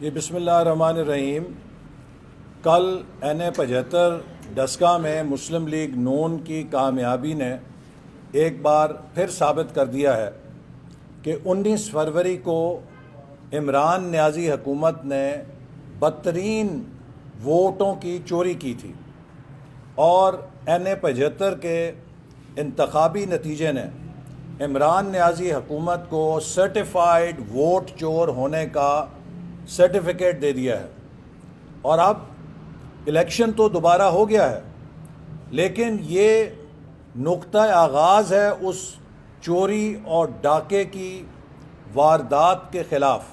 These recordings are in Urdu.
یہ بسم اللہ الرحمن الرحیم۔ کل NA75 ڈسکا میں مسلم لیگ نون کی کامیابی نے ایک بار پھر ثابت کر دیا ہے کہ 19 فروری کو عمران نیازی حکومت نے بدترین ووٹوں کی چوری کی تھی اور NA75 کے انتخابی نتیجے نے عمران نیازی حکومت کو سرٹیفائیڈ ووٹ چور ہونے کا سرٹیفکیٹ دے دیا ہے اور اب الیکشن تو دوبارہ ہو گیا ہے، لیکن یہ نقطہ آغاز ہے اس چوری اور ڈاکے کی واردات کے خلاف۔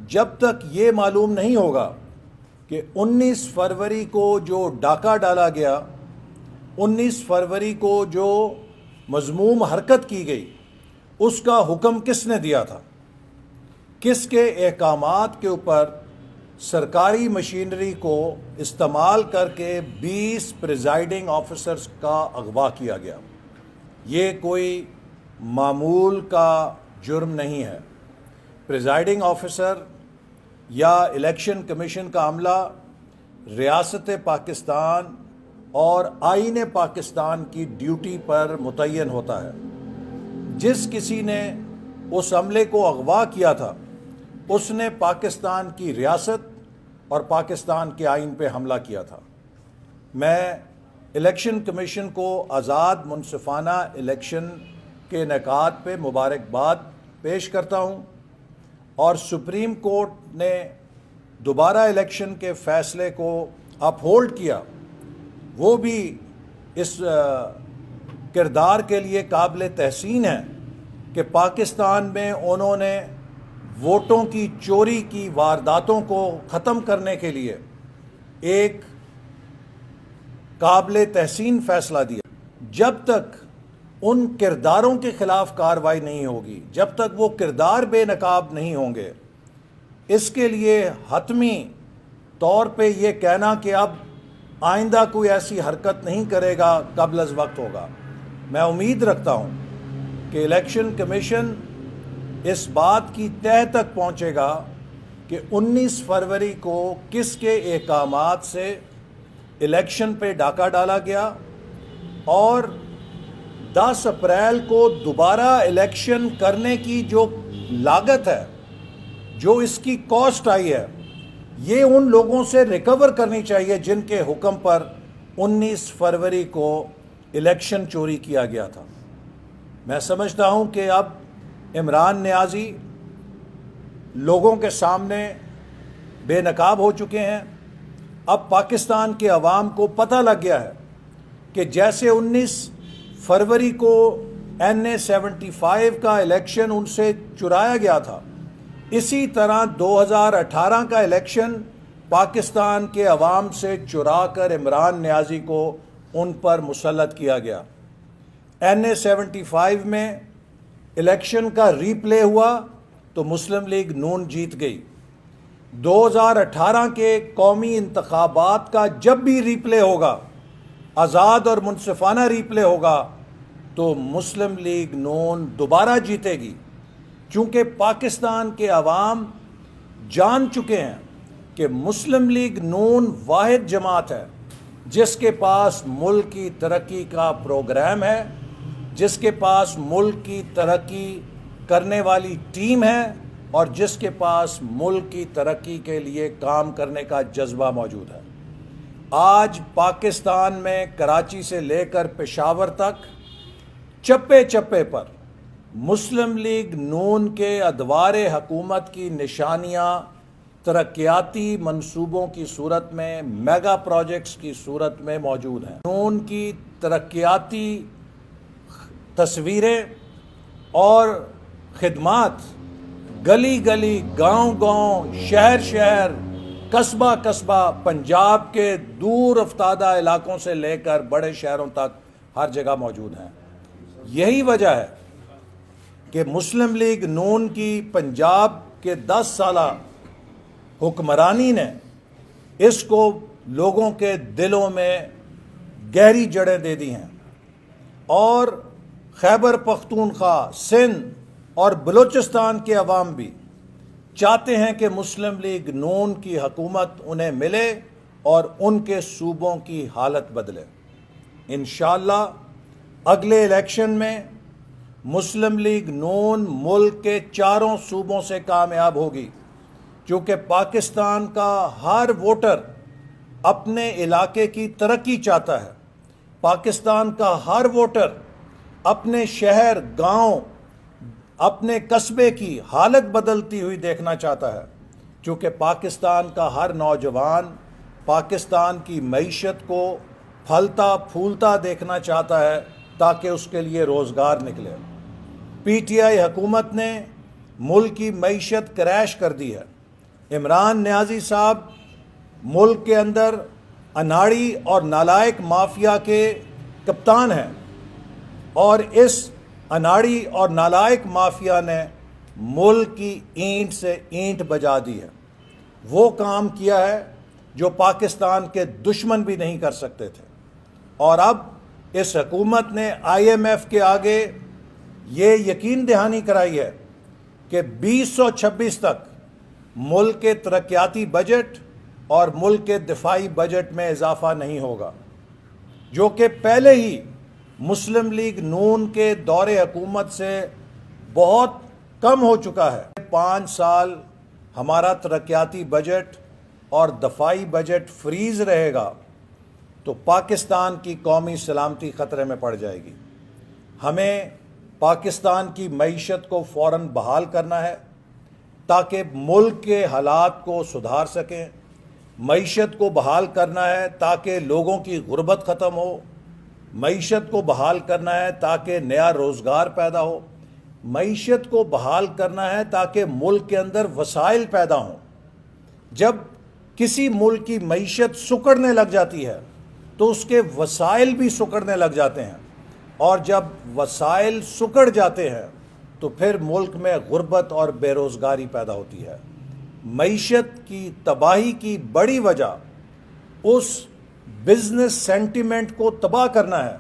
جب تک یہ معلوم نہیں ہوگا کہ 19 فروری کو جو ڈاکہ ڈالا گیا، 19 فروری کو جو مذموم حرکت کی گئی، اس کا حکم کس نے دیا تھا، کس کے احکامات کے اوپر سرکاری مشینری کو استعمال کر کے 20 پریزائڈنگ آفیسرز کا اغوا کیا گیا۔ یہ کوئی معمول کا جرم نہیں ہے۔ پریزائڈنگ آفیسر یا الیکشن کمیشن کا عملہ ریاست پاکستان اور آئین پاکستان کی ڈیوٹی پر متعین ہوتا ہے۔ جس کسی نے اس عملے کو اغوا کیا تھا، اس نے پاکستان کی ریاست اور پاکستان کے آئین پہ حملہ کیا تھا۔ میں الیکشن کمیشن کو آزاد منصفانہ الیکشن کے انعقاد پہ مبارکباد پیش کرتا ہوں اور سپریم کورٹ نے دوبارہ الیکشن کے فیصلے کو اپ ہولڈ کیا، وہ بھی اس کردار کے لیے قابل تحسین ہے کہ پاکستان میں انہوں نے ووٹوں کی چوری کی وارداتوں کو ختم کرنے کے لیے ایک قابل تحسین فیصلہ دیا۔ جب تک ان کرداروں کے خلاف کارروائی نہیں ہوگی، جب تک وہ کردار بے نقاب نہیں ہوں گے، اس کے لیے حتمی طور پہ یہ کہنا کہ اب آئندہ کوئی ایسی حرکت نہیں کرے گا قبل از وقت ہوگا۔ میں امید رکھتا ہوں کہ الیکشن کمیشن اس بات کی تہہ تک پہنچے گا کہ 19 فروری کو کس کے احکامات سے الیکشن پہ ڈاکہ ڈالا گیا اور 10 اپریل کو دوبارہ الیکشن کرنے کی جو لاگت ہے، جو اس کی کاسٹ آئی ہے، یہ ان لوگوں سے ریکور کرنی چاہیے جن کے حکم پر 19 فروری کو الیکشن چوری کیا گیا تھا۔ میں سمجھتا ہوں کہ اب عمران نیازی لوگوں کے سامنے بے نقاب ہو چکے ہیں۔ اب پاکستان کے عوام کو پتہ لگ گیا ہے کہ جیسے 19 فروری کو NA75 کا الیکشن ان سے چرایا گیا تھا، اسی طرح 2018 کا الیکشن پاکستان کے عوام سے چرا کر عمران نیازی کو ان پر مسلط کیا گیا۔ NA75 میں الیکشن کا ری پلے ہوا تو مسلم لیگ نون جیت گئی۔ 2018 کے قومی انتخابات کا جب بھی ری پلے ہوگا، آزاد اور منصفانہ ری پلے ہوگا، تو مسلم لیگ نون دوبارہ جیتے گی، چونکہ پاکستان کے عوام جان چکے ہیں کہ مسلم لیگ نون واحد جماعت ہے جس کے پاس ملک کی ترقی کا پروگرام ہے، جس کے پاس ملک کی ترقی کرنے والی ٹیم ہے اور جس کے پاس ملک کی ترقی کے لیے کام کرنے کا جذبہ موجود ہے۔ آج پاکستان میں کراچی سے لے کر پشاور تک چپے چپے پر مسلم لیگ نون کے ادوار حکومت کی نشانیاں ترقیاتی منصوبوں کی صورت میں، میگا پروجیکٹس کی صورت میں موجود ہیں۔ نون کی ترقیاتی تصویریں اور خدمات گلی گلی، گاؤں گاؤں، شہر شہر، قصبہ قصبہ، پنجاب کے دور افتادہ علاقوں سے لے کر بڑے شہروں تک ہر جگہ موجود ہیں۔ یہی وجہ ہے کہ مسلم لیگ نون کی پنجاب کے 10 سالہ حکمرانی نے اس کو لوگوں کے دلوں میں گہری جڑیں دے دی ہیں، اور خیبر پختونخوا، سندھ اور بلوچستان کے عوام بھی چاہتے ہیں کہ مسلم لیگ نون کی حکومت انہیں ملے اور ان کے صوبوں کی حالت بدلے۔ انشاءاللہ اگلے الیکشن میں مسلم لیگ نون ملک کے چاروں صوبوں سے کامیاب ہوگی، چونکہ پاکستان کا ہر ووٹر اپنے علاقے کی ترقی چاہتا ہے۔ پاکستان کا ہر ووٹر اپنے شہر، گاؤں، اپنے قصبے کی حالت بدلتی ہوئی دیکھنا چاہتا ہے، چونکہ پاکستان کا ہر نوجوان پاکستان کی معیشت کو پھلتا پھولتا دیکھنا چاہتا ہے تاکہ اس کے لیے روزگار نکلے۔ پی ٹی آئی حکومت نے ملک کی معیشت کریش کر دی ہے۔ عمران نیازی صاحب ملک کے اندر اناڑی اور نالائق مافیا کے کپتان ہیں، اور اس اناڑی اور نالائق مافیا نے ملک کی اینٹ سے اینٹ بجا دی ہے۔ وہ کام کیا ہے جو پاکستان کے دشمن بھی نہیں کر سکتے تھے، اور اب اس حکومت نے آئی ایم ایف کے آگے یہ یقین دہانی کرائی ہے کہ 2026 تک ملک کے ترقیاتی بجٹ اور ملک کے دفاعی بجٹ میں اضافہ نہیں ہوگا، جو کہ پہلے ہی مسلم لیگ نون کے دور حکومت سے بہت کم ہو چکا ہے۔ 5 سال ہمارا ترقیاتی بجٹ اور دفاعی بجٹ فریز رہے گا تو پاکستان کی قومی سلامتی خطرے میں پڑ جائے گی۔ ہمیں پاکستان کی معیشت کو فوراً بحال کرنا ہے تاکہ ملک کے حالات کو سدھار سکیں۔ معیشت کو بحال کرنا ہے تاکہ لوگوں کی غربت ختم ہو، معیشت کو بحال کرنا ہے تاکہ نیا روزگار پیدا ہو، معیشت کو بحال کرنا ہے تاکہ ملک کے اندر وسائل پیدا ہوں۔ جب کسی ملک کی معیشت سکڑنے لگ جاتی ہے تو اس کے وسائل بھی سکڑنے لگ جاتے ہیں، اور جب وسائل سکڑ جاتے ہیں تو پھر ملک میں غربت اور بے روزگاری پیدا ہوتی ہے۔ معیشت کی تباہی کی بڑی وجہ اس بزنس سینٹیمنٹ کو تباہ کرنا ہے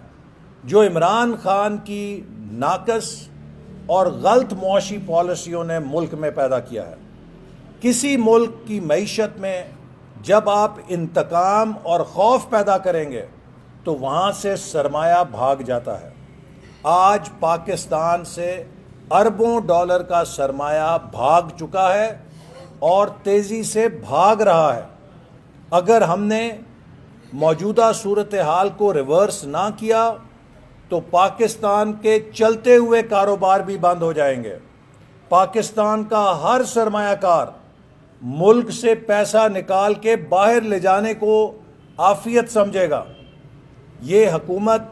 جو عمران خان کی ناقص اور غلط معاشی پالیسیوں نے ملک میں پیدا کیا ہے۔ کسی ملک کی معیشت میں جب آپ انتقام اور خوف پیدا کریں گے تو وہاں سے سرمایہ بھاگ جاتا ہے۔ آج پاکستان سے اربوں ڈالر کا سرمایہ بھاگ چکا ہے اور تیزی سے بھاگ رہا ہے۔ اگر ہم نے موجودہ صورتحال کو ریورس نہ کیا تو پاکستان کے چلتے ہوئے کاروبار بھی بند ہو جائیں گے۔ پاکستان کا ہر سرمایہ کار ملک سے پیسہ نکال کے باہر لے جانے کو عافیت سمجھے گا۔ یہ حکومت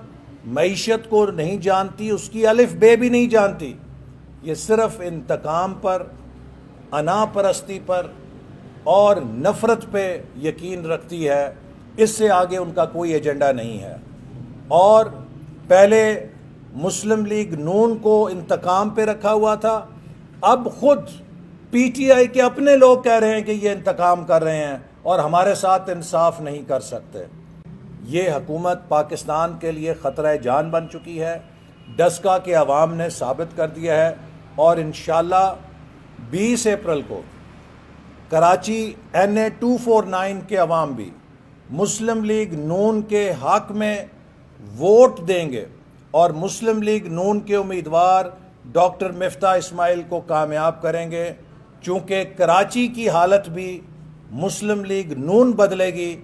معیشت کو نہیں جانتی، اس کی الف بے بھی نہیں جانتی۔ یہ صرف انتقام پر، انا پرستی پر اور نفرت پہ یقین رکھتی ہے۔ اس سے آگے ان کا کوئی ایجنڈا نہیں ہے۔ اور پہلے مسلم لیگ نون کو انتقام پہ رکھا ہوا تھا، اب خود پی ٹی آئی کے اپنے لوگ کہہ رہے ہیں کہ یہ انتقام کر رہے ہیں اور ہمارے ساتھ انصاف نہیں کر سکتے۔ یہ حکومت پاکستان کے لیے خطرہ جان بن چکی ہے، ڈسکا کے عوام نے ثابت کر دیا ہے، اور انشاءاللہ 20 اپریل کو کراچی NA 249 کے عوام بھی مسلم لیگ نون کے حق میں ووٹ دیں گے اور مسلم لیگ نون کے امیدوار ڈاکٹر مفتاح اسماعیل کو کامیاب کریں گے، چونکہ کراچی کی حالت بھی مسلم لیگ نون بدلے گی۔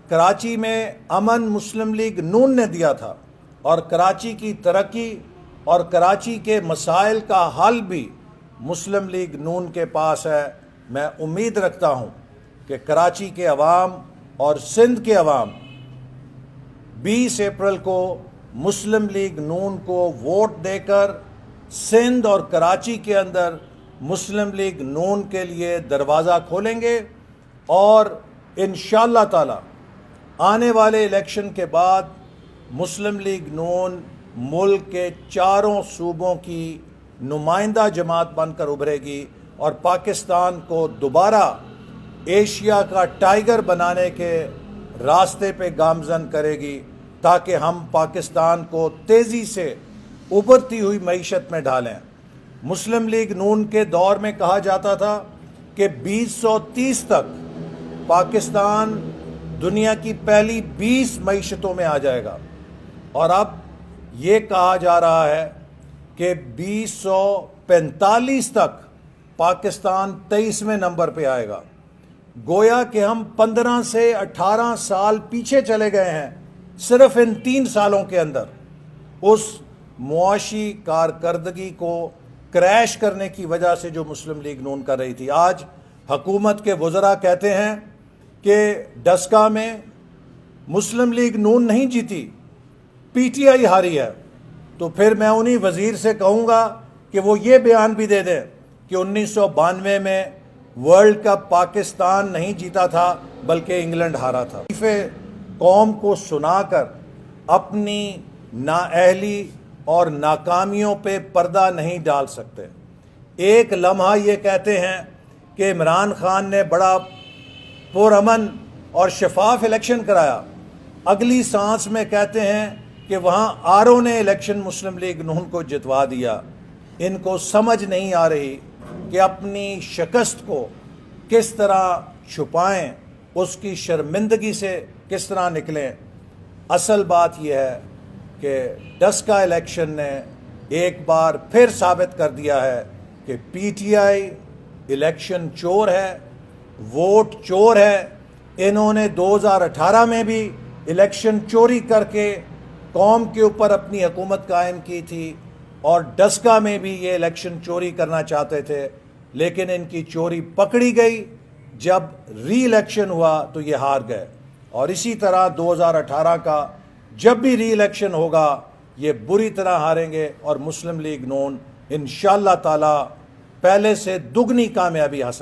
کراچی میں امن مسلم لیگ نون نے دیا تھا، اور کراچی کی ترقی اور کراچی کے مسائل کا حل بھی مسلم لیگ نون کے پاس ہے۔ میں امید رکھتا ہوں کہ کراچی کے عوام اور سندھ کے عوام 20 اپریل کو مسلم لیگ نون کو ووٹ دے کر سندھ اور کراچی کے اندر مسلم لیگ نون کے لیے دروازہ کھولیں گے، اور انشاءاللہ تعالی آنے والے الیکشن کے بعد مسلم لیگ نون ملک کے چاروں صوبوں کی نمائندہ جماعت بن کر ابھرے گی اور پاکستان کو دوبارہ ایشیا کا ٹائیگر بنانے کے راستے پہ گامزن کرے گی، تاکہ ہم پاکستان کو تیزی سے ابھرتی ہوئی معیشت میں ڈالیں۔ مسلم لیگ نون کے دور میں کہا جاتا تھا کہ 2030 تک پاکستان دنیا کی پہلی 20 معیشتوں میں آ جائے گا، اور اب یہ کہا جا رہا ہے کہ 2045 تک پاکستان 23ویں نمبر پہ آئے گا۔ گویا کہ ہم 15 سے 18 سال پیچھے چلے گئے ہیں صرف ان 3 سالوں کے اندر، اس معاشی کارکردگی کو کریش کرنے کی وجہ سے جو مسلم لیگ نون کر رہی تھی۔ آج حکومت کے وزراء کہتے ہیں کہ ڈسکا میں مسلم لیگ نون نہیں جیتی، پی ٹی آئی ہاری ہے، تو پھر میں انہی وزیر سے کہوں گا کہ وہ یہ بیان بھی دے دیں کہ 1992 میں ورلڈ کپ پاکستان نہیں جیتا تھا بلکہ انگلینڈ ہارا تھا۔ قوم کو سنا کر اپنی نااہلی اور ناکامیوں پہ پردہ نہیں ڈال سکتے۔ ایک لمحہ یہ کہتے ہیں کہ عمران خان نے بڑا پرامن اور شفاف الیکشن کرایا، اگلی سانس میں کہتے ہیں کہ وہاں آرو نے الیکشن مسلم لیگ نون کو جتوا دیا۔ ان کو سمجھ نہیں آ رہی کہ اپنی شکست کو کس طرح چھپائیں، اس کی شرمندگی سے کس طرح نکلیں۔ اصل بات یہ ہے کہ ڈسکا الیکشن نے ایک بار پھر ثابت کر دیا ہے کہ پی ٹی آئی الیکشن چور ہے، ووٹ چور ہے۔ انہوں نے 2018 میں بھی الیکشن چوری کر کے قوم کے اوپر اپنی حکومت قائم کی تھی، اور ڈسکا میں بھی یہ الیکشن چوری کرنا چاہتے تھے، لیکن ان کی چوری پکڑی گئی۔ جب ری الیکشن ہوا تو یہ ہار گئے، اور اسی طرح 2018 کا جب بھی ری الیکشن ہوگا یہ بری طرح ہاریں گے، اور مسلم لیگ نون انشاءاللہ تعالی پہلے سے دگنی کامیابی حاصل